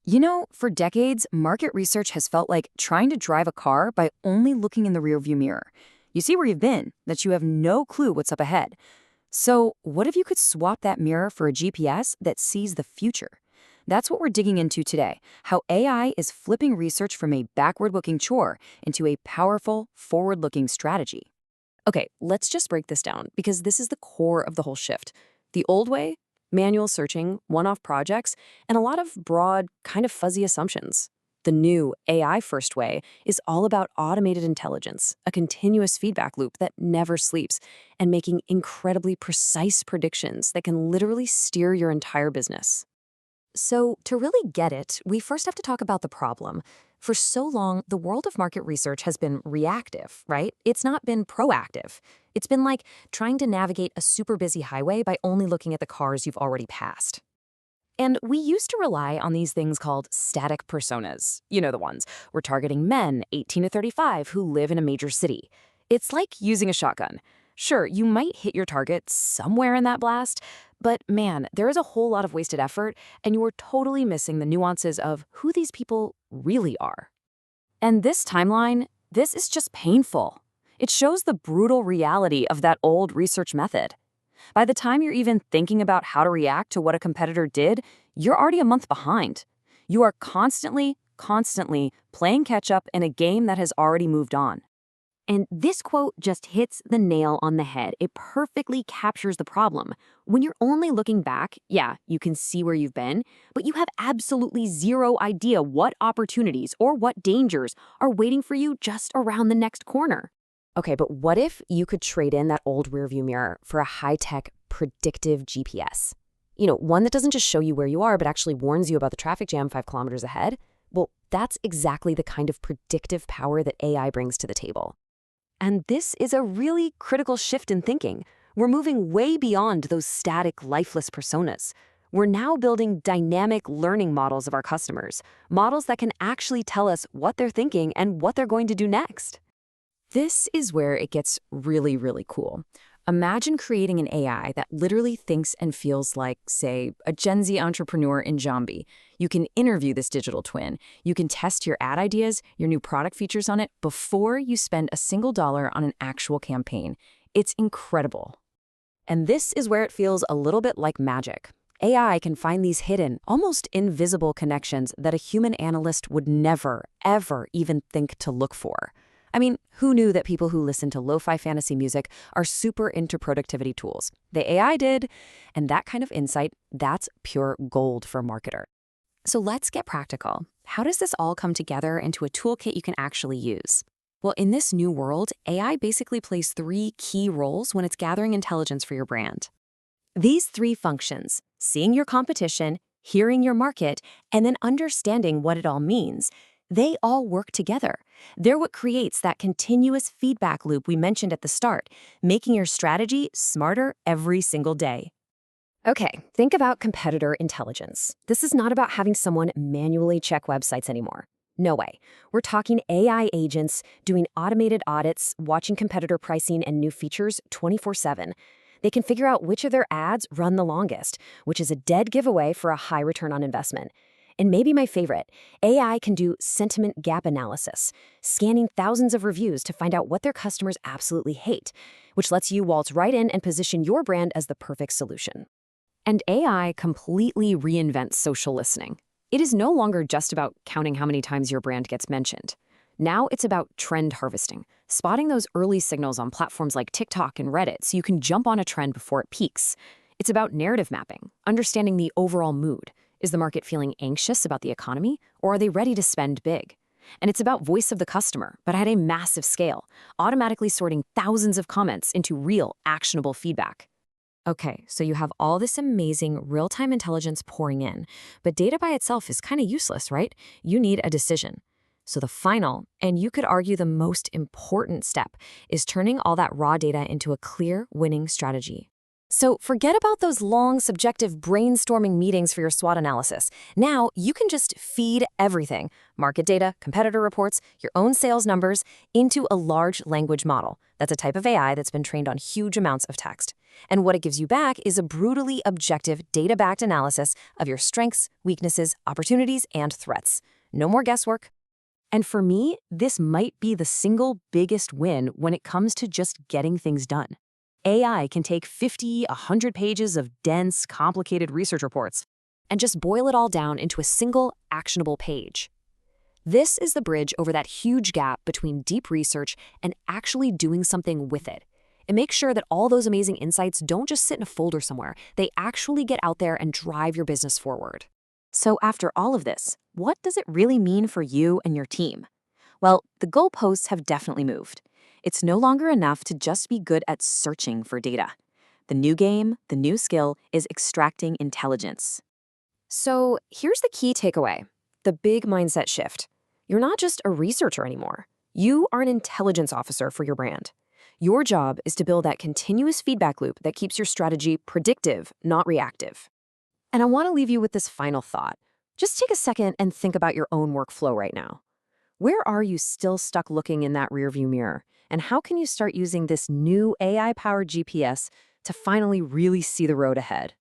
You know, for decades, market research has felt like trying to drive a car by only looking in the rearview mirror. You see where you've been, that you have no clue what's up ahead. So, what if you could swap that mirror for a GPS that sees the future? That's what we're digging into today, how AI is flipping research from a backward-looking chore into a powerful, forward-looking strategy. Okay, let's just break this down because this is the core of the whole shift. The old way, manual searching, one-off projects, and a lot of broad, kind of fuzzy assumptions. The new AI-first way is all about automated intelligence, a continuous feedback loop that never sleeps, and making incredibly precise predictions that can literally steer your entire business. So, to really get it, we first have to talk about the problem. For so long, the world of market research has been reactive, right? It's not been proactive. It's been like trying to navigate a super busy highway by only looking at the cars you've already passed. And we used to rely on these things called static personas. You know the ones. We're targeting men 18 to 35 who live in a major city. It's like using a shotgun. Sure, you might hit your target somewhere in that blast, but man, there is a whole lot of wasted effort, and you are totally missing the nuances of who these people really are. And this timeline, this is just painful. It shows the brutal reality of that old research method. By the time you're even thinking about how to react to what a competitor did, you're already a month behind. You are constantly playing catch up in a game that has already moved on. And this quote just hits the nail on the head. It perfectly captures the problem. When you're only looking back, yeah, you can see where you've been, but you have absolutely zero idea what opportunities or what dangers are waiting for you just around the next corner. Okay, but what if you could trade in that old rearview mirror for a high-tech predictive GPS? You know, one that doesn't just show you where you are, but actually warns you about the traffic jam 5 kilometers ahead? Well, that's exactly the kind of predictive power that AI brings to the table. And this is a really critical shift in thinking. We're moving way beyond those static, lifeless personas. We're now building dynamic learning models of our customers, models that can actually tell us what they're thinking and what they're going to do next. This is where it gets really cool. Imagine creating an AI that literally thinks and feels like, say, a Gen Z entrepreneur in Jambi. You can interview this digital twin. You can test your ad ideas, your new product features on it before you spend a single dollar on an actual campaign. It's incredible. And this is where it feels a little bit like magic. AI can find these hidden, almost invisible connections that a human analyst would never, ever even think to look for. I mean, who knew that people who listen to lo-fi fantasy music are super into productivity tools? The AI did, and that kind of insight, that's pure gold for a marketer. So let's get practical. How does this all come together into a toolkit you can actually use? Well, in this new world, AI basically plays 3 key roles when it's gathering intelligence for your brand. These 3 functions, seeing your competition, hearing your market, and then understanding what it all means, they all work together. They're what creates that continuous feedback loop we mentioned at the start, making your strategy smarter every single day. Okay, think about competitor intelligence. This is not about having someone manually check websites anymore. No way. We're talking AI agents doing automated audits, watching competitor pricing and new features 24/7. They can figure out which of their ads run the longest, which is a dead giveaway for a high return on investment. And maybe my favorite, AI can do sentiment gap analysis, scanning thousands of reviews to find out what their customers absolutely hate, which lets you waltz right in and position your brand as the perfect solution. And AI completely reinvents social listening. It is no longer just about counting how many times your brand gets mentioned. Now it's about trend harvesting, spotting those early signals on platforms like TikTok and Reddit so you can jump on a trend before it peaks. It's about narrative mapping, understanding the overall mood. Is the market feeling anxious about the economy, or are they ready to spend big? And it's about voice of the customer, but at a massive scale, automatically sorting thousands of comments into real, actionable feedback. Okay, so you have all this amazing real-time intelligence pouring in, but data by itself is kind of useless, right? You need a decision. So the final, and you could argue the most important step, is turning all that raw data into a clear, winning strategy. So forget about those long, subjective brainstorming meetings for your SWOT analysis. Now you can just feed everything, market data, competitor reports, your own sales numbers, into a large language model. That's a type of AI that's been trained on huge amounts of text. And what it gives you back is a brutally objective, data-backed analysis of your strengths, weaknesses, opportunities, and threats. No more guesswork. And for me, this might be the single biggest win when it comes to just getting things done. AI can take 50, 100 pages of dense, complicated research reports and just boil it all down into a single, actionable page. This is the bridge over that huge gap between deep research and actually doing something with it. It makes sure that all those amazing insights don't just sit in a folder somewhere. They actually get out there and drive your business forward. So after all of this, what does it really mean for you and your team? Well, the goalposts have definitely moved. It's no longer enough to just be good at searching for data. The new game, the new skill, is extracting intelligence. So here's the key takeaway, the big mindset shift. You're not just a researcher anymore. You are an intelligence officer for your brand. Your job is to build that continuous feedback loop that keeps your strategy predictive, not reactive. And I want to leave you with this final thought. Just take a second and think about your own workflow right now. Where are you still stuck looking in that rearview mirror? And how can you start using this new AI-powered GPS to finally really see the road ahead?